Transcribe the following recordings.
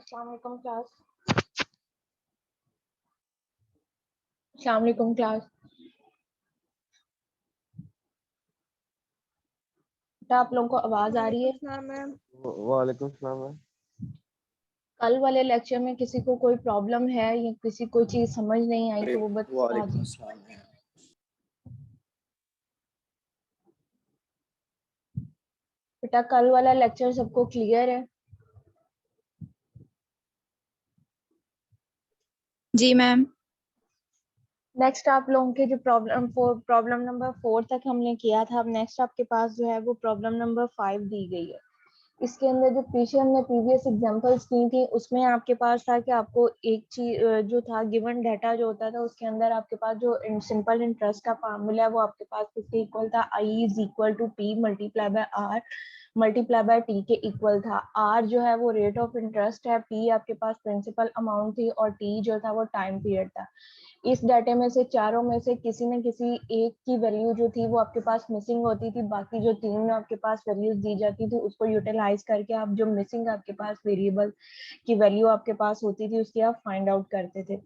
अस्सलाम वालेकुम क्लास। अस्सलाम वालेकुम क्लास। बेटा आप लोगों को आवाज आ रही है? वालेकुम सलाम मैम। कल वाले लेक्चर में किसी को कोई प्रॉब्लम है या किसी कोई चीज समझ नहीं आई तो वो बता वालेकुम दें। सलाम मैम। बेटा कल वाला लेक्चर सबको क्लियर है? जी मैम। नेक्स्ट आप लोगों के जो प्रॉब्लम नंबर 4 तक हमने किया था, अब नेक्स्ट आपके पास जो है वो प्रॉब्लम नंबर 5 दी गई है। इसके अंदर जो पीछे हमने प्रीवियस एग्जांपल्स की थी उसमें आपके पास था कि आपको एक चीज जो था गिवन डाटा जो होता था उसके अंदर आपके पास जो सिंपल इंटरेस्ट का फार्मूला है वो आपके पास किसके इक्वल था, I is equal to P multiply by R multiply by T के इक्वल था। आर जो है वो रेट ऑफ इंटरेस्ट है, पी आपके पास प्रिंसिपल अमाउंट थी और टी जो था वो टाइम पीरियड था। इस डाटे में से चारों में से किसी न किसी एक की वैल्यू जो थी वो आपके पास मिसिंग होती थी, बाकी जो तीन आपके पास वैल्यूज दी जाती थी उसको यूटिलाइज करके आप जो मिसिंग आपके पास वेरिएबल की वैल्यू आपके पास होती थी उसकी आप फाइंड आउट करते थे।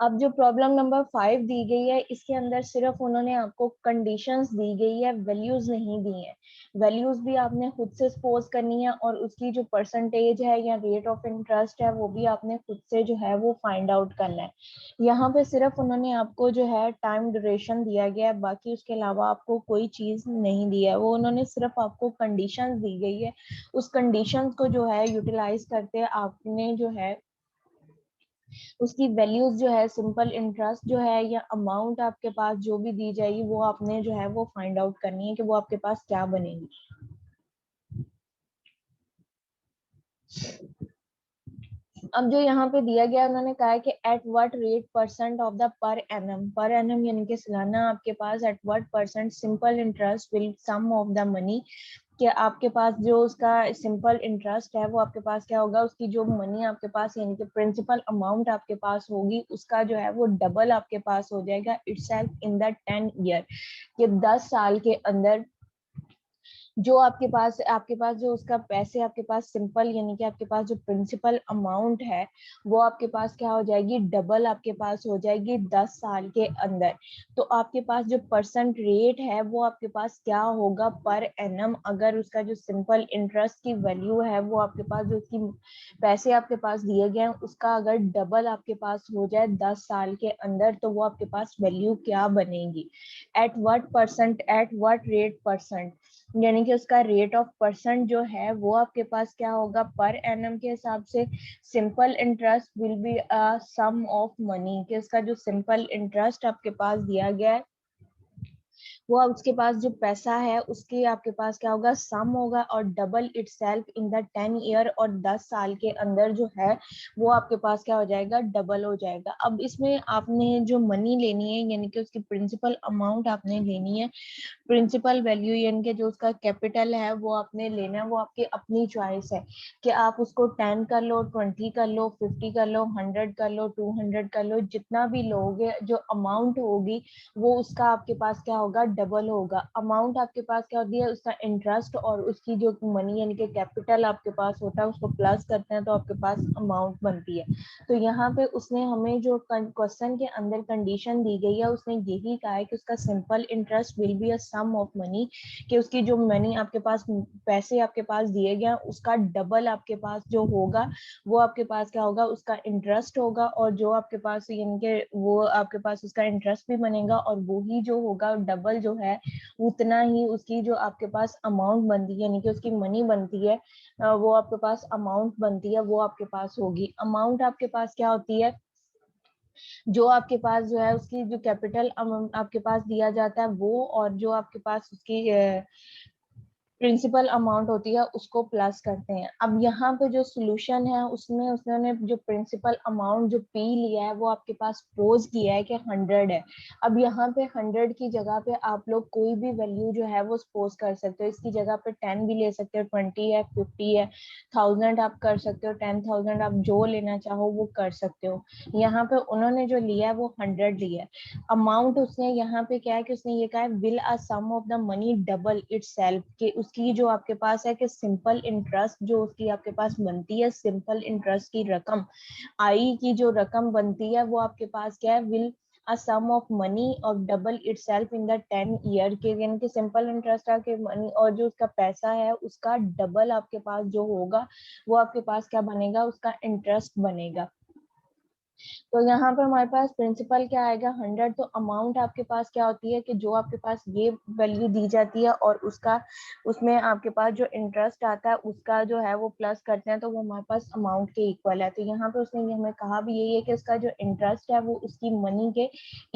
अब जो प्रॉब्लम नंबर 5 दी गई है इसके अंदर सिर्फ उन्होंने आपको कंडीशंस दी गई है, वैल्यूज नहीं दी है। वैल्यूज भी आपने खुद से सपोज करनी है और उसकी जो परसेंटेज है या रेट ऑफ इंटरेस्ट है वो भी आपने खुद से जो है वो फाइंड आउट करना है। यहाँ पे सिर्फ उन्होंने आपको जो है टाइम ड्यूरेशन दिया गया है, बाकी उसके अलावा आपको कोई चीज नहीं दी है। वो उन्होंने सिर्फ आपको कंडीशंस दी गई है, उस कंडीशंस को जो है यूटिलाइज करते आपने जो है उसकी वैल्यूज जो है सिंपल इंटरेस्ट जो है या अमाउंट आपके पास जो भी दी जाएगी वो आपने जो है वो फाइंड आउट करनी है कि वो आपके पास क्या बनेगी। अब जो यहाँ पे दिया गया उन्होंने कहा है कि at what rate percent of the per annum यानी कि सालाना आपके पास at what percent simple interest will sum of the money, कि आपके पास जो उसका सिंपल इंटरेस्ट है वो आपके पास क्या होगा, उसकी जो मनी आपके पास यानी कि प्रिंसिपल अमाउंट आपके पास होगी उसका जो है वो डबल आपके पास हो जाएगा इटसेल्फ इन द 10 ईयर, कि 10 साल के अंदर जो आपके पास जो उसका पैसे आपके पास सिंपल यानी कि आपके पास जो प्रिंसिपल अमाउंट है वो आपके पास क्या हो जाएगी, डबल आपके पास हो जाएगी 10 साल के अंदर। तो आपके पास जो परसेंट रेट है वो आपके पास क्या होगा पर एनम, अगर उसका जो सिंपल इंटरेस्ट की वैल्यू है वो आपके पास जो उसकी पैसे आपके पास दिए गए हैं उसका अगर डबल आपके पास हो जाए 10 साल के अंदर तो वो आपके पास वैल्यू क्या बनेगी। Eight what percent, eight what rate percent, यानी कि उसका रेट ऑफ परसेंट जो है वो आपके पास क्या होगा पर एनम के हिसाब से। Simple interest will be a sum of money, कि उसका जो सिंपल इंटरेस्ट आपके पास दिया गया है वो उसके पास जो पैसा है उसके आपके पास क्या होगा, सम होगा और double itself in the 10 year, और 10 साल के अंदर जो है वो आपके पास क्या हो जाएगा, डबल हो जाएगा। अब इसमें आपने जो मनी लेनी है यानी कि उसकी प्रिंसिपल अमाउंट आपने लेनी है, प्रिंसिपल वैल्यू यानी कि जो उसका कैपिटल है वो आपने लेना है, वो आपकी अपनी चॉइस है कि आप उसको 10 कर लो, 20 कर लो, 50 कर लो, 100 कर लो, 200 कर लो, जितना भी लोगे जो अमाउंट होगी वो उसका आपके पास क्या होगा, डबल होगा। अमाउंट आपके पास क्या होती है, उसका इंटरेस्ट और उसकी जो मनी यानी कि कैपिटल आपके पास होता है उसको प्लस करते हैं तो आपके पास अमाउंट बनती है। तो यहाँ पे उसने हमें जो क्वेश्चन के अंदर कंडीशन दी गई है उसने यही कहा है कि उसका simple interest will be a sum of money, कि उसकी जो मनी आपके पास पैसे आपके पास दिए गए उसका डबल आपके पास जो होगा वो आपके पास क्या होगा, उसका इंटरेस्ट होगा, और जो आपके पास यानी कि वो आपके पास उसका इंटरेस्ट भी बनेगा और वो ही जो होगा डबल जो है उतना ही उसकी जो आपके पास अमाउंट बनती है यानी कि उसकी मनी बनती है वो आपके पास अमाउंट बनती है वो आपके पास होगी। अमाउंट आपके पास क्या होती है, जो आपके पास जो है उसकी जो कैपिटल आपके पास दिया जाता है वो, और जो आपके पास उसकी प्रिंसिपल अमाउंट होती है उसको प्लस करते हैं। अब यहाँ पे जो सोल्यूशन है उसमें उसने जो प्रिंसिपल अमाउंट जो पी लिया है वो आपके पास पोज किया है कि 100 है। अब यहाँ पे 100 की जगह पे आप लोग कोई भी वैल्यू जो है वो सपोज कर सकते हो, इसकी जगह पे 10 भी ले सकते हो, 20 है, 50 है, 1000 आप कर सकते हो, 10,000 आप जो लेना चाहो वो कर सकते हो। यहाँ पे उन्होंने जो लिया है वो 100 लिया है। अमाउंट उसने यहाँ पे क्या है कि उसने ये कहा है will a sum of the money double itself, कि उसकी जो आपके पास है कि सिंपल इंटरेस्ट जो उसकी आपके पास बनती है, सिंपल इंटरेस्ट की रकम, आई की जो रकम बनती है वो आपके पास क्या है, will a sum of money of double itself in the 10 year के, यानी कि सिंपल इंटरेस्ट के मनी और जो उसका पैसा है उसका डबल आपके पास जो होगा वो आपके पास क्या बनेगा, उसका इंटरेस्ट बनेगा। तो यहाँ पे हमारे पास प्रिंसिपल क्या आएगा 100। तो अमाउंट आपके पास क्या होती है कि जो आपके पास ये वैल्यू दी जाती है और उसका उसमें आपके पास जो इंटरेस्ट आता है उसका जो है वो प्लस करते हैं तो वो हमारे पास अमाउंट के इक्वल है। तो यहाँ पे उसने ये हमें कहा भी यही है कि उसका जो इंटरेस्ट है वो उसकी मनी के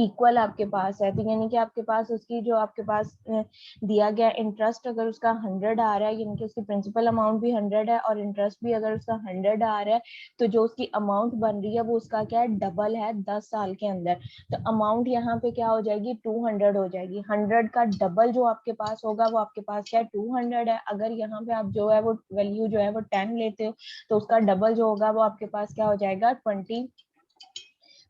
इक्वल आपके पास है। तो यानी कि आपके पास उसकी जो आपके पास दिया गया इंटरेस्ट अगर उसका 100 आ रहा है, यानी कि उसकी प्रिंसिपल अमाउंट भी 100 है और इंटरेस्ट भी अगर उसका 100 आ रहा है, तो जो उसकी अमाउंट बन रही है वो उसका क्या है, डबल है 10 साल के अंदर। तो अमाउंट यहाँ पे क्या हो जाएगी, 200 हो जाएगी। 100 का डबल जो आपके पास होगा वो आपके पास क्या है, 200 है। अगर यहाँ पे आप जो है वो वैल्यू जो है वो 10 लेते हो तो उसका डबल जो होगा वो आपके पास क्या हो जाएगा, 20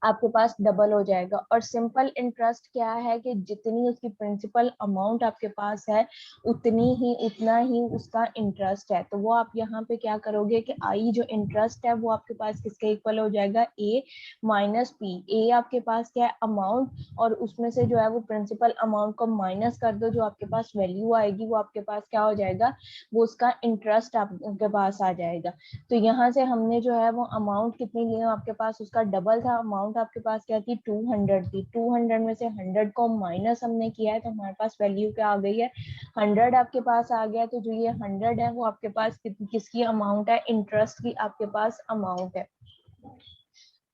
आपके पास डबल हो जाएगा। और सिंपल इंटरेस्ट क्या है कि जितनी उसकी प्रिंसिपल अमाउंट आपके पास है उतना ही उसका इंटरेस्ट है। तो वो आप यहाँ पे क्या करोगे कि आई जो इंटरेस्ट है वो आपके पास किसके इक्वल हो जाएगा, ए माइनस पी। ए आपके पास क्या है, अमाउंट, और उसमें से जो है वो प्रिंसिपल अमाउंट को माइनस कर दो, जो आपके पास वैल्यू आएगी वो आपके पास क्या हो जाएगा, वो उसका इंटरेस्ट आपके पास आ जाएगा। तो यहाँ से हमने जो है वो अमाउंट कितनी ली, आपके पास उसका डबल था। अमाउंट आपके पास क्या थी, 200 थी। 200 में से 100 को माइनस हमने किया है तो हमारे पास वैल्यू क्या आ गई है, 100 आपके पास आ गया। तो जो ये 100 है वो आपके पास किसकी अमाउंट है, इंटरेस्ट की आपके पास अमाउंट है।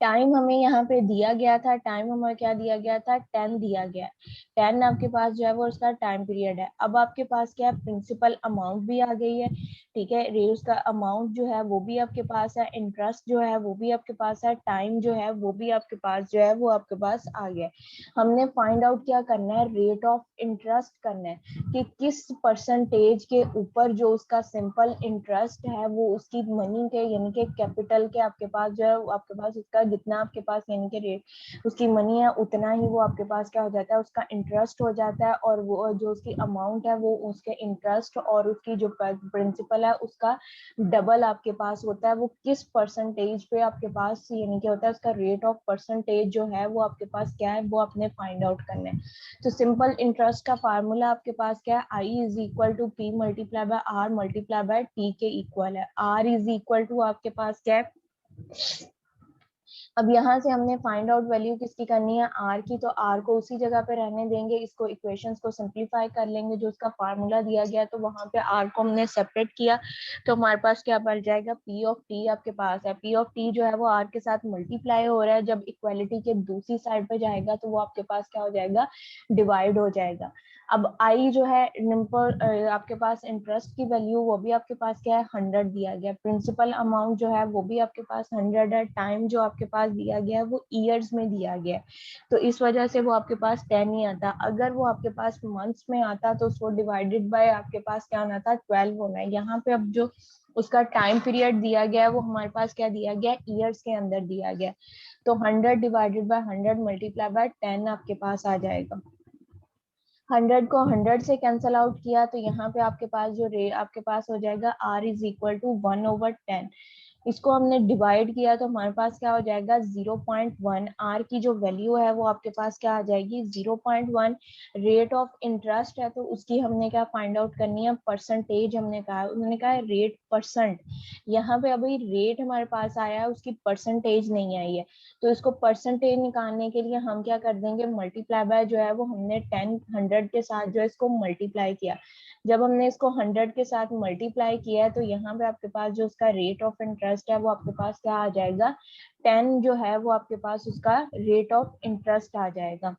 टाइम हमें यहाँ पे दिया गया था, टाइम हमें क्या दिया गया था, 10 दिया गया है। 10 आपके पास जो है वो उसका टाइम पीरियड है। अब आपके पास क्या है, प्रिंसिपल अमाउंट भी आ गई है, ठीक है, रेट का अमाउंट जो है वो भी आपके पास है, इंटरेस्ट जो है वो भी आपके पास है, टाइम जो है वो भी आपके पास जो है वो आपके पास आ गया। हमने फाइंड आउट क्या करना है, रेट ऑफ इंटरेस्ट करना है कि किस परसेंटेज के ऊपर जो उसका सिंपल इंटरेस्ट है वो उसकी मनी के यानी कि कैपिटल के आपके पास जो है आपके पास उसका जितना आपके पास यानी कि रेट उसकी मनी है उतना ही वो आपके पास क्या हो जाता है, उसका इंटरेस्ट हो जाता है। और वो जो उसकी अमाउंट है वो उसके इंटरेस्ट और उसकी जो प्रिंसिपल है उसका डबल आपके पास होता है। वो किस परसेंटेज पे आपके पास यानी कि होता है, उसका रेट ऑफ परसेंटेज जो है वो आपके पास क्या है, वो आपने फाइंड आउट करना है। तो सिंपल इंटरेस्ट का फार्मूला आपके पास क्या है, I is equal to P multiply by R multiply by T के इक्वल है। आर इज इक्वल टू आपके पास क्या है, अब यहाँ से हमने फाइंड आउट वैल्यू किसकी करनी है, आर की। तो आर को उसी जगह पे रहने देंगे, इसको इक्वेशंस को सिंपलीफाई कर लेंगे, जो उसका फार्मूला दिया गया तो वहां पे आर को हमने सेपरेट किया तो हमारे पास क्या बन जाएगा, पी ऑफ टी आपके पास है। पी ऑफ टी जो है वो आर के साथ मल्टीप्लाई हो रहा है, जब इक्वालिटी के दूसरी साइड पे जाएगा तो वो आपके पास क्या हो जाएगा, डिवाइड हो जाएगा। अब आई जो है आपके पास इंटरेस्ट की वैल्यू वो भी आपके पास क्या है, 100 दिया गया। प्रिंसिपल अमाउंट जो है वो भी आपके पास 100 है। टाइम जो आपके पास दिया गया है वो ईयर्स में दिया गया है, तो इस वजह से वो आपके पास 10 नहीं आता। अगर वो आपके पास मंथ्स में आता तो उसको डिवाइडेड बाय आपके पास क्या होना था, 12 होना है। यहाँ पे अब जो उसका टाइम पीरियड दिया गया है वो हमारे पास क्या दिया गया, ईयर्स के अंदर दिया गया। तो 100 डिवाइडेड बाय 100 मल्टीप्लाई बाय 10 आपके पास आ जाएगा। 100 को 100 से कैंसल आउट किया तो यहाँ पे आपके पास जो रेट आपके पास हो जाएगा, आर इज इक्वल टू 1/10। इसको हमने डिवाइड किया तो हमारे पास क्या हो जाएगा, 0.1। आर की जो वैल्यू है वो आपके पास क्या आ जाएगी, 0.1। रेट ऑफ इंटरेस्ट है तो उसकी हमने क्या फाइंड आउट करनी है, परसेंटेज हमने कहा, उन्होंने कहा रेट परसेंट। यहाँ पे अभी रेट हमारे पास आया है, उसकी परसेंटेज नहीं आई है। तो इसको परसेंटेज निकालने के लिए हम क्या कर देंगे, मल्टीप्लाई बाय जो है वो हमने 10 100 के साथ जो है इसको मल्टीप्लाई किया। जब हमने इसको 100 के साथ मल्टीप्लाई किया है तो यहाँ पे आपके पास जो उसका रेट ऑफ इंटरेस्ट है वो आपके पास क्या आ जाएगा, 10 जो है वो आपके पास उसका रेट ऑफ इंटरेस्ट आ जाएगा।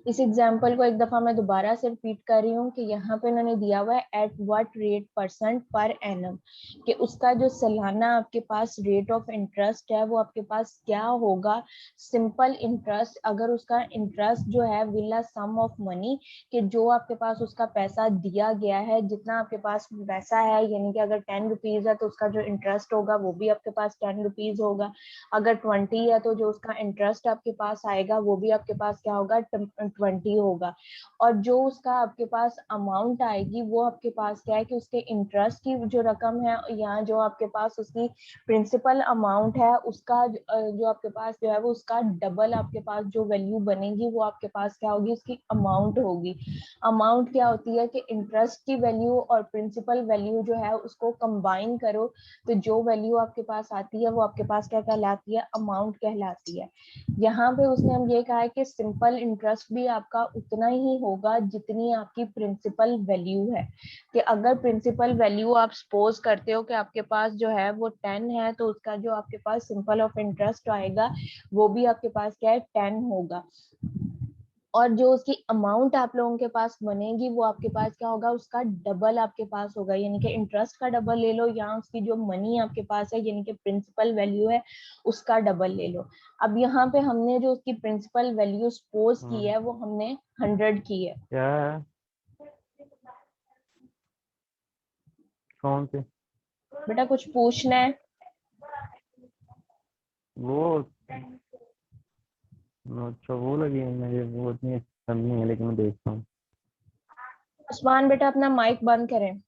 इस एग्जाम्पल को एक दफा मैं दोबारा से रिपीट कर रही हूँ कि यहाँ पे इन्होंने दिया हुआ है eight what rate percent per annum, कि उसका जो सालाना आपके पास रेट ऑफ इंटरेस्ट है वो आपके पास क्या होगा, सिंपल इंटरेस्ट। अगर उसका इंटरेस्ट जो है विल सम ऑफ मनी, कि जो आपके पास उसका पैसा दिया गया है, जितना आपके पास पैसा है, यानी कि अगर 10 रुपीज है तो उसका जो इंटरेस्ट होगा वो भी आपके पास 10 रुपीज होगा। अगर 20 है तो जो उसका इंटरेस्ट आपके पास आएगा वो भी आपके पास क्या होगा, 20 होगा। और जो उसका आपके पास अमाउंट आएगी वो आपके पास क्या है कि उसके इंटरेस्ट की जो रकम है या जो आपके पास उसकी प्रिंसिपल अमाउंट है उसका जो आपके पास जो है वो उसका डबल आपके पास जो वैल्यू बनेगी वो आपके पास क्या होगी, उसकी अमाउंट होगी। अमाउंट क्या होती है कि इंटरेस्ट की वैल्यू और प्रिंसिपल वैल्यू जो है उसको कंबाइन करो तो जो वैल्यू आपके पास आती है वो आपके पास क्या कहलाती है, अमाउंट कहलाती है। यहाँ पे उसने हम ये कहा है कि सिंपल इंटरेस्ट भी आपका उतना ही होगा जितनी आपकी प्रिंसिपल वैल्यू है। कि अगर प्रिंसिपल वैल्यू आप सपोज करते हो कि आपके पास जो है वो 10 है तो उसका जो आपके पास सिंपल ऑफ इंटरेस्ट आएगा वो भी आपके पास क्या है 10 होगा। और जो उसकी अमाउंट आप लोगों के पास बनेगी वो आपके पास क्या होगा, उसका डबल आपके पास होगा। यानी कि इंटरेस्ट का डबल ले लो या उसकी जो मनी आपके पास है यानी कि प्रिंसिपल वैल्यू है उसका डबल ले लो। अब यहाँ पे हमने जो उसकी प्रिंसिपल वैल्यू सपोज की है वो हमने 100 की है। क्या है? कौन से? बेटा कुछ पूछना है? वो अच्छा, वो लगी है मुझे, वो इतनी समझ है लेकिन मैं देखता हूँ। उस्मान बेटा अपना माइक बंद करें।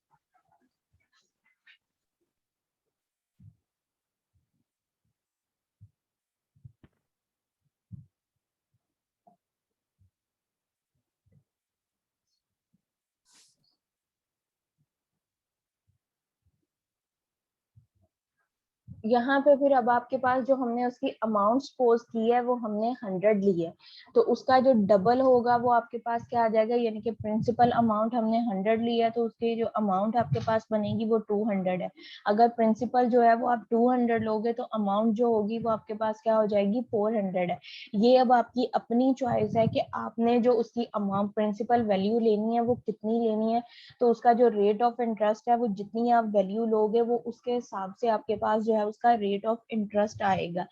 यहाँ पे फिर अब आपके पास जो हमने उसकी अमाउंट सपोज की है वो हमने 100 ली है तो उसका जो डबल होगा वो आपके पास क्या आ जाएगा, यानी कि प्रिंसिपल अमाउंट हमने 100 ली है तो उसकी जो अमाउंट आपके पास बनेगी वो 200 है। अगर प्रिंसिपल जो है वो आप 200 लोगे तो अमाउंट जो होगी वो आपके पास क्या हो जाएगी, 400 है। ये अब आपकी अपनी चॉइस है कि आपने जो उसकी अमाउंट प्रिंसिपल वैल्यू लेनी है वो कितनी लेनी है। तो उसका जो रेट ऑफ इंटरेस्ट है वो जितनी आप वैल्यू लोगे वो उसके हिसाब से आपके पास जो है उसका रेट ऑफ इंटरेस्ट आएगा।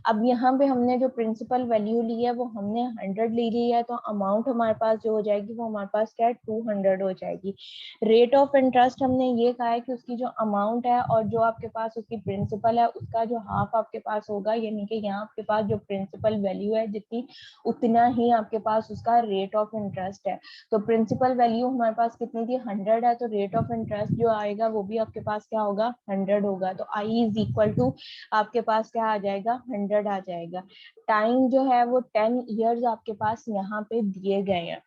अब यहाँ पे हमने जो प्रिंसिपल वैल्यू ली है वो हमने 100 ले ली है तो अमाउंट हमारे पास जो हो जाएगी वो हमारे पास क्या है, 200 हो जाएगी। रेट ऑफ इंटरेस्ट हमने ये कहा है कि उसकी जो अमाउंट है और जो आपके पास उसकी प्रिंसिपल है उसका जो हाफ आपके पास होगा, यानी कि यहाँ आपके पास जो प्रिंसिपल वैल्यू है जितनी उतना ही आपके पास उसका रेट ऑफ इंटरेस्ट है। तो प्रिंसिपल वैल्यू हमारे पास कितनी थी, 100 है तो रेट ऑफ इंटरेस्ट जो आएगा वो भी आपके पास क्या होगा, 100 होगा। तो आई इज इक्वल टू आपके पास क्या आ जाएगा, 100 आ जाएगा। टाइम जो है वो 10 इयर्स आपके पास यहाँ पे दिए गए हैं।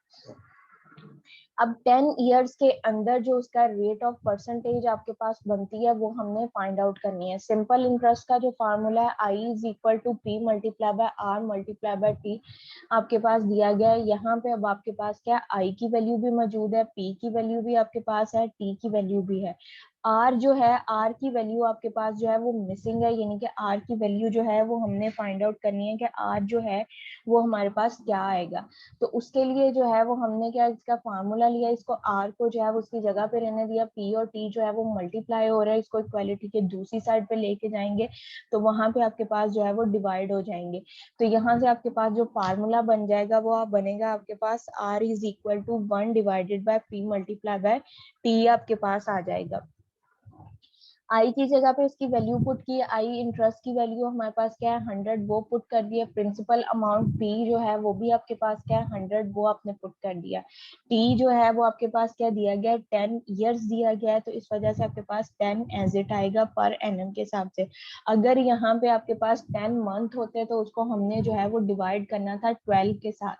अब 10 इयर्स के अंदर जो उसका रेट ऑफ परसेंटेज आपके पास बनती है वो हमने फाइंड आउट करनी है। सिंपल इंटरेस्ट का जो फार्मूला है I is equal to P multiply by R multiply by T आपके पास दिया गया है। यहाँ पे अब आपके पास क्या, आई की वैल्यू भी मौजूद है, पी की वैल्यू भी आपके पास है, टी की वैल्यू भी है। आर जो है, आर की वैल्यू आपके पास जो है वो मिसिंग है, यानी कि आर की वैल्यू जो है वो हमने फाइंड आउट करनी है कि आर जो है वो हमारे पास क्या आएगा। तो उसके लिए जो है वो हमने क्या, इसका फार्मूला लिया, इसको आर को जो है वो उसकी जगह पे रहने दिया, पी और टी जो है वो मल्टीप्लाई हो रहा है, इसको इक्वालिटी के दूसरी साइड पे लेके जाएंगे तो वहां पे आपके पास जो है वो डिवाइड हो जाएंगे। तो यहाँ से आपके पास जो फार्मूला बन जाएगा वो आप बनेगा आपके पास R is equal to 1 divided by P multiply by T आपके पास आ जाएगा। आई की जगह पे उसकी वैल्यू पुट की, आई इंटरेस्ट की वैल्यू हमारे पास क्या है 100 वो पुट कर दिया। प्रिंसिपल अमाउंट पी जो है वो भी आपके पास क्या है 100 वो आपने पुट कर दिया। टी जो है वो आपके पास क्या दिया गया है 10 इयर्स दिया गया है तो इस वजह से आपके पास 10 एज इट आएगा पर एनम के हिसाब से। अगर यहाँ पे आपके पास 10 मंथ होते तो उसको हमने जो है वो डिवाइड करना था 12 के साथ।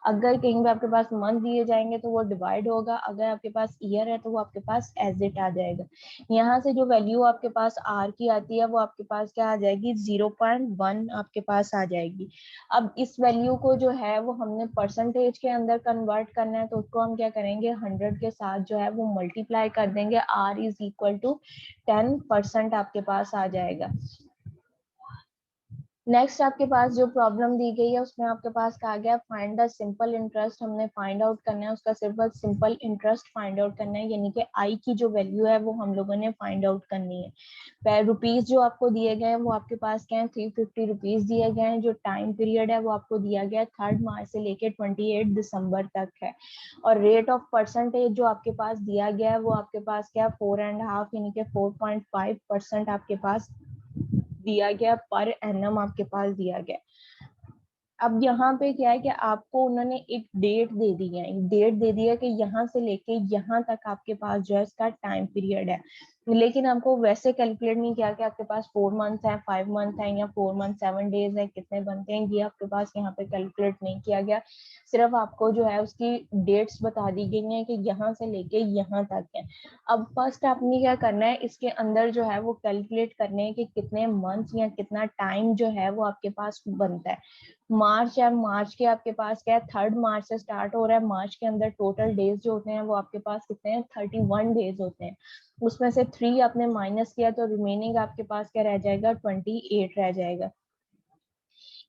अगर कहीं पे आपके पास मंथ दिए जाएंगे तो वो डिवाइड होगा, अगर आपके पास ईयर है तो वो आपके पास एज इट आ जाएगा। यहाँ से जो वैल्यू आपके पास आर की आती है वो आपके पास क्या आ जाएगी, 0.1 आपके पास आ जाएगी। अब इस वैल्यू को जो है वो हमने परसेंटेज के अंदर कन्वर्ट करना है तो उसको हम क्या करेंगे, 100 के साथ जो है वो मल्टीप्लाई कर देंगे, आर इज इक्वल टू 10% आपके पास आ जाएगा। नेक्स्ट आपके पास जो प्रॉब्लम दी गई है उसमें आपके पास कहा गया फाइंड द सिंपल इंटरेस्ट, हमने फाइंड आउट करना है उसका सिंपल इंटरेस्ट फाइंड आउट करना है, यानी कि आई की जो वैल्यू है वो हम लोगों ने फाइंड आउट करनी है। पर रुपीज जो आपको दिए गए हैं वो आपके पास क्या है, 350 रुपीज दिए गए हैं। जो टाइम पीरियड है वो आपको दिया गया है 3 मार्च से लेके 28 दिसंबर तक है। और रेट ऑफ परसेंटेज जो आपके पास दिया गया है वो आपके पास क्या, 4.5 यानी कि 4.5% आपके पास दिया गया पर एनम आपके पास दिया गया। अब यहाँ पे क्या है कि आपको उन्होंने एक डेट दे दी है, एक डेट दे दी है कि यहाँ से लेके यहाँ तक आपके पास जो है इसका टाइम पीरियड है, लेकिन आपको वैसे कैलकुलेट नहीं किया कि आपके पास 4 मंथ है, 5 मंथ है, या 4 मंथ 7 डेज है, कितने बनते हैं, ये आपके पास यहाँ पे कैलकुलेट नहीं किया गया। सिर्फ आपको जो है उसकी डेट्स बता दी गई हैं कि यहाँ से लेके यहाँ तक है। अब फर्स्ट आपने क्या करना है, इसके अंदर जो है वो कैलकुलेट करने हैं कि कितने मंथ या कितना टाइम जो है वो आपके पास बनता है। मार्च है, मार्च के आपके पास क्या है, 3rd मार्च से स्टार्ट हो रहा है। मार्च के अंदर टोटल डेज जो होते हैं वो आपके पास कितने हैं, 31 डेज होते हैं। उसमें से 3 आपने माइनस किया तो रिमेनिंग आपके पास क्या रह जाएगा, 28 रह जाएगा।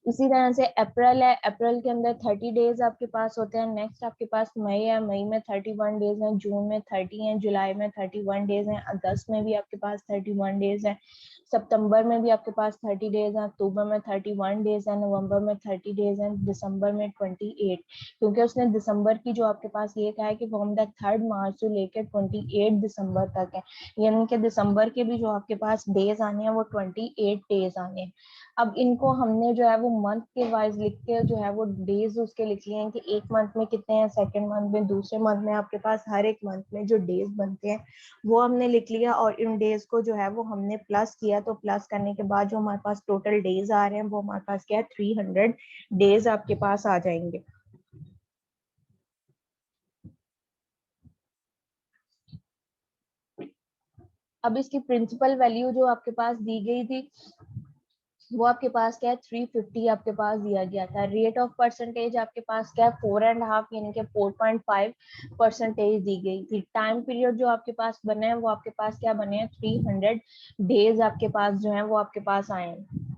इसी तरह से अप्रैल है, अप्रैल के अंदर 30 डेज आपके पास होते हैं। नेक्स्ट आपके पास मई है, मई में 31 डेज हैं, जून में 30 हैं, जुलाई में 31 डेज हैं, अगस्त में भी आपके पास 31 डेज हैं, सितंबर में भी आपके पास 30 डेज हैं, अक्टूबर में 31 डेज हैं, नवंबर में 30 डेज हैं, दिसंबर में 28। क्योंकि उसने दिसंबर की जो आपके पास ये कहा है कि फ्रॉम द 3rd मार्च से लेकर 28 दिसंबर तक है, यानी कि दिसंबर के भी जो आपके पास डेज आने हैं वो 28 डेज आने हैं। अब इनको हमने जो है वो मंथ के वाइज लिख के जो है वो डेज उसके लिख लिए हैं कि एक मंथ में कितने हैं, सेकंड मंथ में, दूसरे मंथ में आपके पास हर एक मंथ में जो डेज बनते हैं वो हमने लिख लिया, और इन डेज को जो है वो हमने प्लस किया। तो प्लस करने के बाद जो हमारे पास टोटल डेज आ रहे हैं वो हमारे पास क्या है, 300 डेज आपके पास आ जाएंगे। अब इसकी प्रिंसिपल वैल्यू जो आपके पास दी गई थी वो आपके पास क्या है, 350 आपके पास दिया गया था। रेट ऑफ परसेंटेज आपके पास क्या है, 4.5 यानी कि 4.5% दी गई थी। टाइम पीरियड जो आपके पास बने हैं वो आपके पास क्या बने हैं, 300 डेज आपके पास जो है वो आपके पास आए हैं।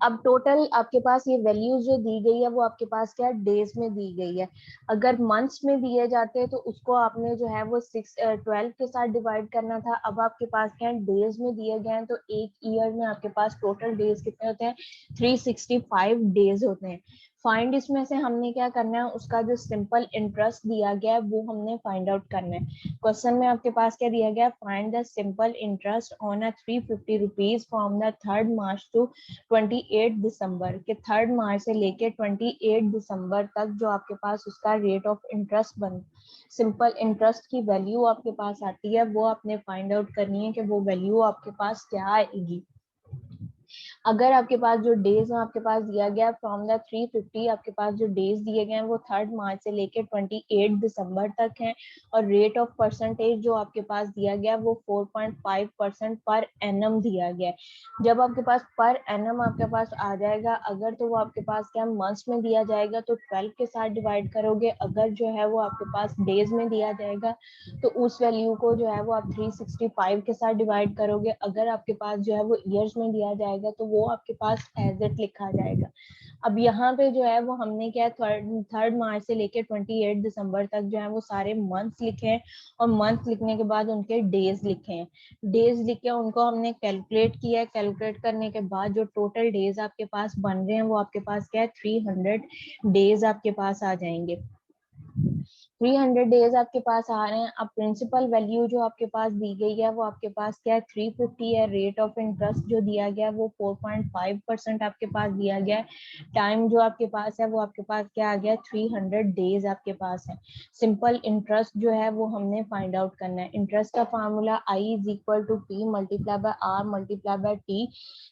अब टोटल आपके पास ये वैल्यूज जो दी गई है वो आपके पास क्या डेज में दी गई है। अगर मंथ्स में दिए जाते हैं तो उसको आपने जो है वो 12 के साथ डिवाइड करना था। अब आपके पास क्या है, डेज में दिए गए हैं, तो एक ईयर में आपके पास टोटल डेज कितने होते हैं, 365 डेज होते हैं। फाइंड, इसमें से हमने क्या करना है, उसका जो सिंपल इंटरेस्ट दिया गया है वो हमने फाइंड आउट करना है। क्वेश्चन में आपके पास क्या दिया गया, find the simple interest on a 350 rupees from the 3rd March two 28 दिसंबर के, 3rd मार्च से लेके 28 दिसंबर तक जो आपके पास उसका रेट ऑफ इंटरेस्ट बन, सिंपल इंटरेस्ट की वैल्यू आपके पास आती है, वो आपने फाइंड आउट करनी है कि वो वैल्यू आपके पास क्या आएगी। अगर आपके पास जो डेज है आपके पास दिया गया फ्रॉम द 350, आपके पास जो डेज दिए गए हैं वो 3rd मार्च से लेके 28 दिसंबर तक हैं, और रेट ऑफ परसेंटेज जो आपके पास दिया गया वो 4.5% पर एनम दिया गया है। जब आपके पास पर एनम आपके पास आ जाएगा, अगर तो वो आपके पास क्या मंथ्स में दिया जाएगा तो 12 के साथ डिवाइड करोगे, अगर जो है वो आपके पास डेज में दिया जाएगा तो उस वैल्यू को जो है वो आप 365 के साथ डिवाइड करोगे, अगर आपके पास जो है वो ईयर्स में दिया जाएगा तो वो आपके पास एज इट लिखा जाएगा। अब यहाँ पे जो है वो हमने क्या, 3rd मार्च से लेके 28 दिसंबर तक जो है वो सारे मंथ्स लिखे हैं, और मंथ लिखने के बाद उनके डेज लिखे हैं। डेज लिख के उनको हमने कैलकुलेट किया है, कैलकुलेट करने के बाद जो टोटल डेज आपके पास बन रहे हैं वो आपके पास क्या है, 300 डेज आपके पास आ जाएंगे। 300 डेज आपके पास आ रहे हैं। अब प्रिंसिपल वैल्यू जो आपके पास दी गई है वो आपके पास क्या है, 350 है। रेट ऑफ इंटरेस्ट जो दिया गया है वो 4.5% आपके पास दिया गया है। टाइम जो आपके पास है वो आपके पास क्या आ गया, 300 डेज आपके पास है। सिंपल इंटरेस्ट जो है वो हमने फाइंड आउट करना है। इंटरेस्ट का formula I is equal to P multiply by R multiply by T।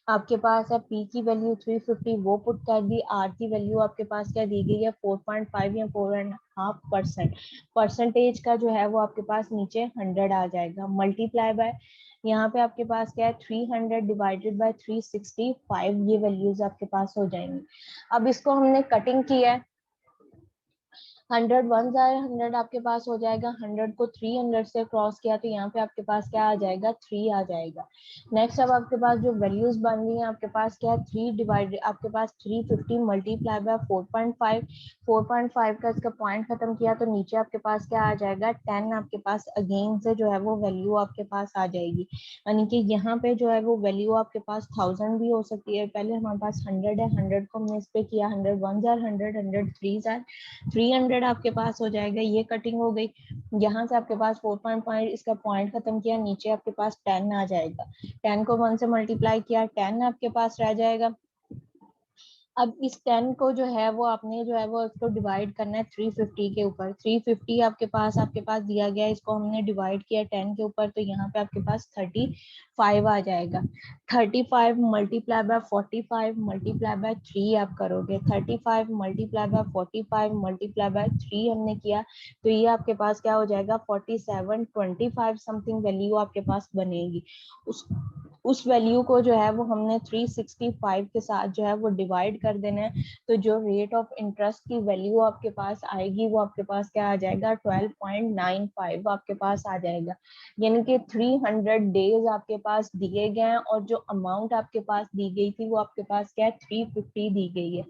आपके पास है P की वैल्यू 350 वो पुट कर दी, R की वैल्यू आपके पास क्या दी गई है, 4.5 या 4.5%। परसेंटेज का जो है वो आपके पास नीचे 100 आ जाएगा, मल्टीप्लाई बाय यहाँ पे आपके पास क्या है, 300 डिवाइडेड बाय 365, ये वैल्यूज आपके पास हो जाएंगी। अब इसको हमने कटिंग किया है, 100 वन जार 100 आपके पास हो जाएगा, 100 को 300 से क्रॉस किया तो यहाँ पे आपके पास क्या आ जाएगा, 3 आ जाएगा। नेक्स्ट अब आपके पास जो वैल्यूज बन रही है आपके पास क्या है, 3 डिवाइड आपके पास 350 मल्टीप्लाई बाय 4.5, 4.5 का इसका पॉइंट खत्म किया तो नीचे आपके पास क्या आ जाएगा, 10 आपके पास अगेन से जो है वो वैल्यू आपके पास आ जाएगी। यानी कि यहाँ पे जो है वो वैल्यू आपके पास 1000 भी हो सकती है। पहले हमारे पास 100 है, 100 को हमने इस पे किया, 100 वन जार 100, 100 थ्री जार 300 आपके पास हो जाएगा। ये कटिंग हो गई। यहाँ से आपके पास 4.5 इसका पॉइंट खत्म किया, नीचे आपके पास 10 आ जाएगा। 10 को 1 से मल्टीप्लाई किया, 10 आपके पास रह जाएगा। अब इस 10 को जो है वो आपने जो है वो इसको डिवाइड करना है 350 के ऊपर। 350 आपके पास दिया गया है, इसको हमने डिवाइड किया 10 के ऊपर, तो यहाँ पे आपके पास 35 आ जाएगा। 35 मल्टीप्लाई बाय 45 मल्टीप्लाई बाय 3 आप करोगे। 35 मल्टीप्लाई बाय 45 मल्टीप्लाई बाय 3 हमने किया, तो ये आपके पास क्या हो जाएगा 4725 समथिंग वैल्यू आपके पास बनेगी। उस वैल्यू को जो है वो हमने 365 के साथ जो है वो डिवाइड कर देना है, तो जो रेट ऑफ इंटरेस्ट की वैल्यू आपके पास आएगी वो आपके पास क्या आ जाएगा 12.95 आपके पास आ जाएगा। यानी कि 300 डेज आपके पास दिए गए हैं और जो अमाउंट आपके पास दी गई थी वो आपके पास क्या है 350 दी गई है।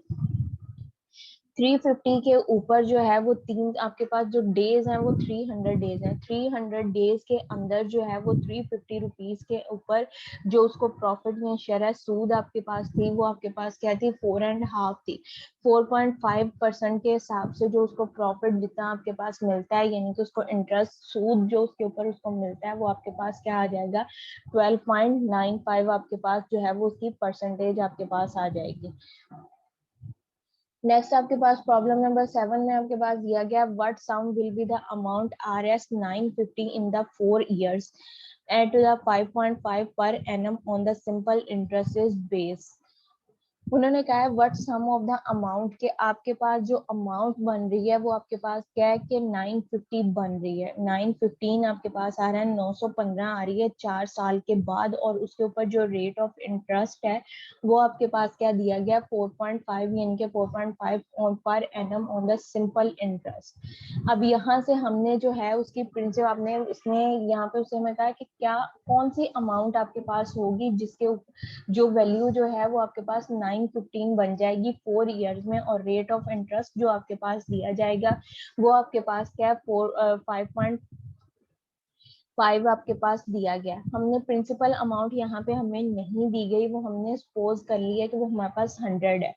350 के ऊपर जो है वो तीन आपके पास जो डेज हैं वो 300 डेज हैं। 300 डेज के अंदर जो है वो 350 रुपीज के ऊपर जो उसको प्रॉफिट में शेयर है सूद आपके पास थी वो आपके पास क्या थी 4.5 थी। 4.5% के हिसाब से जो उसको प्रॉफिट जितना आपके पास मिलता है यानी कि उसको इंटरेस्ट सूद जो उसके ऊपर उसको मिलता है वो आपके पास क्या आ जाएगा 12.95 आपके पास जो है वो उसकी परसेंटेज आपके पास आ जाएगी। नेक्स्ट आपके पास प्रॉब्लम नंबर 7 में आपके पास दिया गया what sound will be the amount RS 950 in the 4 years at the 5.5 per annum on the simple interest base. उन्होंने कहा है what sum of the amount के आपके पास जो अमाउंट बन रही है वो आपके पास क्या है कि 950 बन रही है। 915 आपके पास आ रहा है, 915 आ रही है 4 साल के बाद, और उसके ऊपर जो रेट ऑफ इंटरेस्ट है वो आपके पास क्या दिया गया 4.5 यानी कि 4.5 पर annum on the simple interest. अब यहाँ से हमने जो है उसकी प्रिंसिपल आपने उसने यहाँ पे उसे हमें कहा कि क्या कौन सी अमाउंट आपके पास होगी जिसके जो वैल्यू जो है वो आपके पास 915 बन जाएगी 4 इयर्स में, और रेट ऑफ इंटरेस्ट जो आपके पास दिया जाएगा वो आपके पास क्या है 5 आपके पास दिया गया। हमने प्रिंसिपल अमाउंट यहाँ पे हमें नहीं दी गई, वो हमने सपोज कर लिया कि वो हमारे पास 100 है।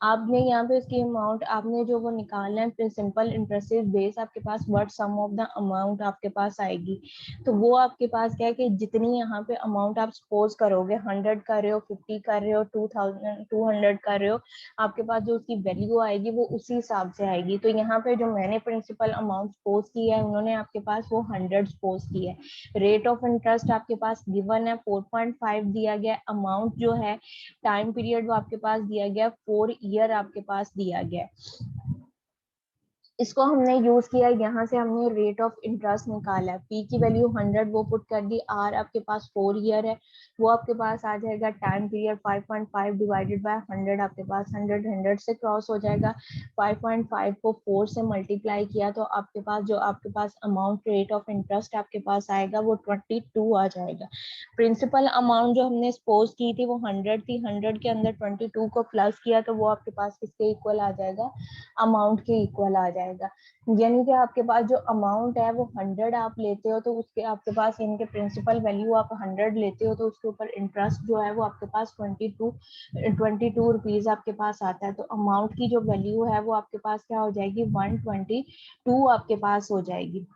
आपने यहाँ पे उसकी अमाउंट आपने जो वो निकालना है सिंपल इंटरेस्ट बेस आपके पास what sum of the amount आपके पास आएगी, तो वो आपके पास क्या है कि जितनी यहाँ पे अमाउंट आप सपोज करोगे 100 कर रहे हो 50 कर रहे हो 2000 200 कर रहे हो, आपके पास जो उसकी वैल्यू आएगी वो उसी हिसाब से आएगी। तो यहाँ पे जो मैंने प्रिंसिपल अमाउंट सपोज किया है उन्होंने आपके पास वो 100 सपोज किया है। रेट ऑफ इंटरेस्ट आपके पास गिवन है 4.5 दिया गया, अमाउंट जो है टाइम पीरियड वो आपके पास दिया गया 4 ईयर आपके पास दिया गया। इसको हमने यूज किया, यहाँ से हमने रेट ऑफ इंटरेस्ट निकाला है। पी की वैल्यू 100 वो पुट कर दी, आर आपके पास 4 ईयर है वो आपके पास आ जाएगा टाइम पीरियड 5.5 डिवाइडेड बाय 100 आपके पास 100 से क्रॉस हो जाएगा। 5.5 को 4 से मल्टीप्लाई किया तो आपके पास जो आपके पास अमाउंट रेट ऑफ इंटरेस्ट आपके पास आएगा वो 22 आ जाएगा। प्रिंसिपल अमाउंट जो हमने सपोज की थी वो 100 थी, 100 के अंदर 22 को प्लस किया तो वो आपके पास किसके इक्वल आ जाएगा अमाउंट के इक्वल आ जाएगा। यानी कि आपके पास जो अमाउंट है वो 100 आप लेते हो तो उसके आपके पास इनके प्रिंसिपल वैल्यू आप 100 लेते हो तो उसके ऊपर इंटरेस्ट जो है वो आपके पास 22 रुपीज आपके पास आता है, तो अमाउंट की जो वैल्यू है वो आपके पास क्या हो जाएगी 122 आपके पास हो जाएगी।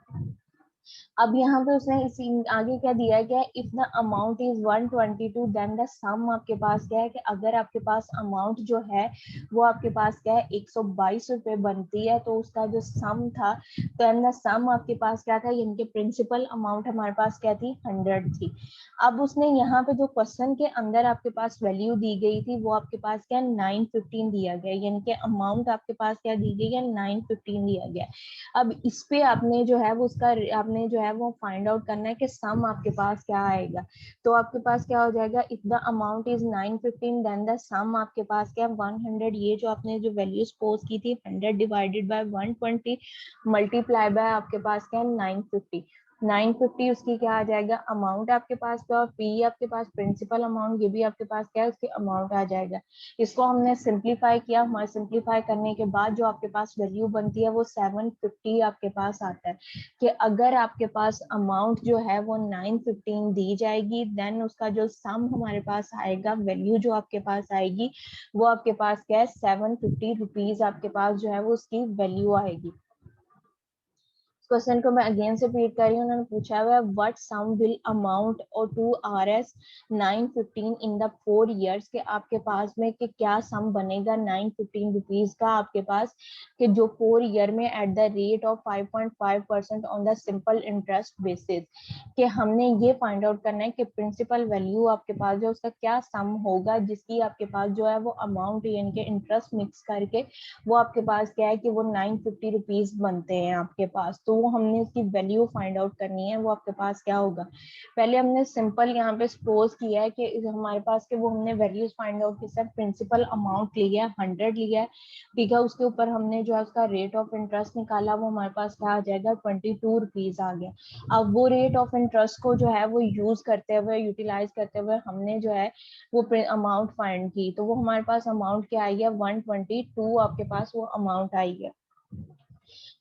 अब यहाँ पे उसने इसी आगे क्या दिया है क्या, if the amount is 122 then the sum आपके पास क्या है कि अगर आपके पास अमाउंट जो है वो आपके पास क्या है 122 रुपए बनती है तो उसका जो सम था देन द सम आपके पास क्या था, यानी कि प्रिंसिपल अमाउंट हमारे पास क्या थी 100 थी। अब उसने यहाँ पे जो क्वेश्चन के अंदर आपके पास वैल्यू दी गई थी वो आपके पास क्या 915 दिया गया, यानी कि अमाउंट आपके पास क्या दी गई है 915 दिया गया। अब इस पे आपने जो है वो उसका आपने जो है वो फाइंड आउट करना है कि सम आपके पास क्या आएगा। तो आपके पास क्या हो जाएगा if the amount is 915 then the sum आपके पास क्या 100, ये जो आपने जो वैल्यू सपोज की थी 100 डिवाइडेड बाय 120 मल्टीप्लाई बाय आपके पास क्या 950। 950 उसकी क्या आ जाएगा अमाउंट आपके पास क्या, और पी आपके पास प्रिंसिपल अमाउंट ये भी आपके पास क्या है उसकी अमाउंट आ जाएगा। इसको हमने सिंप्लीफाई किया, हमारे सिंप्लीफाई करने के बाद जो आपके पास वैल्यू बनती है वो 750 आपके पास आता है कि अगर आपके पास अमाउंट जो है वो 915 दी जाएगी देन उसका जो सम हमारे पास आएगा वैल्यू जो आपके पास आएगी वो आपके पास क्या है 750 रुपीज आपके पास जो है वो उसकी वैल्यू आएगी। क्वेश्चन को मैं अगेन से रिपीट कर रही हूँ। उन्होंने पूछा हुआ है व्हाट सम विल अमाउंट और to RS 915 in the 4 years, के आपके पास में कि क्या सम बनेगा 915 रुपीज का आपके पास, कि जो 4 ईयर में at the rate of 5.5% on the simple interest basis, कि हमने ये फाइंड आउट करना है कि प्रिंसिपल वैल्यू आपके पास जो उसका क्या सम होगा, जिसकी आपके पास जो है वो अमाउंट यानी कि इंटरेस्ट मिक्स करके वो आपके पास क्या है कि वो 950 रुपीज बनते हैं आपके पास। तो वो हमने इसकी वैल्यू फाइंड आउट करनी है, वो आपके पास क्या होगा। पहले हमने सिंपल यहाँ पे सपोज किया है कि हमारे पास के वो हमने वैल्यूज फाइंड आउट की, सर प्रिंसिपल अमाउंट लिया है 100 लिया है, ठीक है। उसके ऊपर हमने जो है उसका रेट ऑफ इंटरेस्ट निकाला, वो हमारे पास क्या आ जाएगा 22 रुपीज आ गया। अब वो रेट ऑफ इंटरेस्ट को जो है वो यूज करते हुए यूटिलाइज करते हुए हमने जो है वो अमाउंट फाइंड की, तो वो हमारे पास अमाउंट क्या आई है 122 आपके पास वो अमाउंट आई है।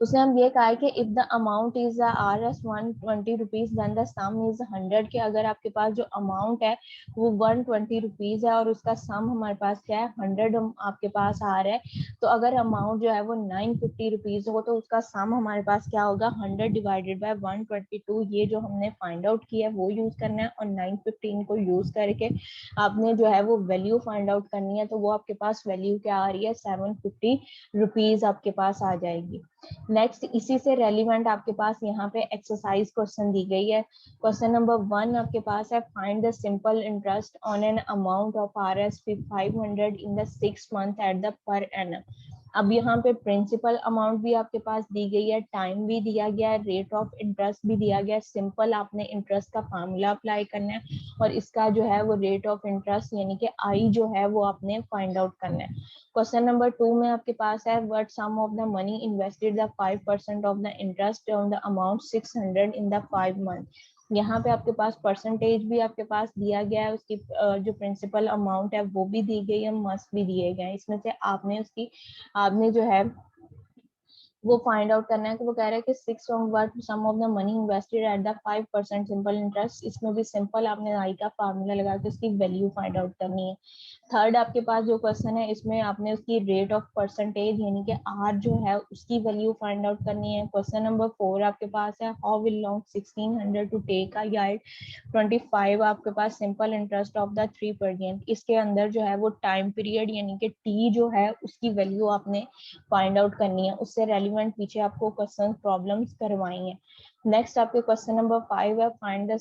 उसने हम ये कहा है कि if the amount is RS 120 rupees then the sum is 100, के अगर आपके पास जो अमाउंट है वो 120 रुपीज है और उसका सम हमारे पास क्या है 100 आपके पास आ रहा है, तो अगर अमाउंट जो है वो 950 रुपीज हो तो उसका सम हमारे पास क्या होगा 100 डिवाइडेड बाय 122। ये जो हमने फाइंड आउट किया है वो यूज करना है और 915 को यूज करके आपने जो है वो वैल्यू फाइंड आउट करनी है, तो वो आपके पास वैल्यू क्या आ रही है 750 रुपीज आपके पास आ जाएगी। नेक्स्ट इसी से रेलिवेंट आपके पास यहाँ पे एक्सरसाइज क्वेश्चन दी गई है। क्वेश्चन नंबर 1 आपके पास है find the simple interest on an amount of RS 500 in the 6 month at the per annum. अब यहाँ पे प्रिंसिपल अमाउंट भी आपके पास दी गई है, टाइम भी दिया गया है, रेट ऑफ इंटरेस्ट भी दिया गया है। सिंपल आपने इंटरेस्ट का फार्मूला अप्लाई करना है और इसका जो है वो रेट ऑफ इंटरेस्ट यानी कि आई जो है वो आपने फाइंड आउट करना है। क्वेश्चन नंबर 2 में आपके पास है what sum of the money invested the 5% of the interest on the amount 600 in the 5 month. यहाँ पे आपके पास परसेंटेज भी आपके पास दिया गया है, उसकी जो प्रिंसिपल अमाउंट है वो भी दी गई है, मस्ट भी दिए गए हैं। इसमें से आपने जो है वो फाइंड आउट करना है। तो वो कह रहा है कि 6 sum of the money invested at the 5% simple interest, इसमें भी सिंपल आपने आई का फार्मूला लगा के उसकी वैल्यू फाइंड आउट करनी है। थर्ड आपके पास जो क्वेश्चन है इसमें आपने उसकी रेट ऑफ परसेंटेज यानी कि आर जो है उसकी वैल्यू फाइंड आउट करनी है। क्वेश्चन नंबर 4 आपके पास है how will long 1600 to take a yard 25 आपके पास सिंपल इंटरेस्ट ऑफ द 3%, इसके अंदर जो है वो टाइम पीरियड यानी कि टी जो है उसकी वैल्यू आपने फाइंड आउट करनी है। उससे रेलिवेंट पीछे आपको क्वेश्चन प्रॉब्लम्स करवाई हैं। नेक्स्ट आपके क्वेश्चन नंबर 5 है फाइंड द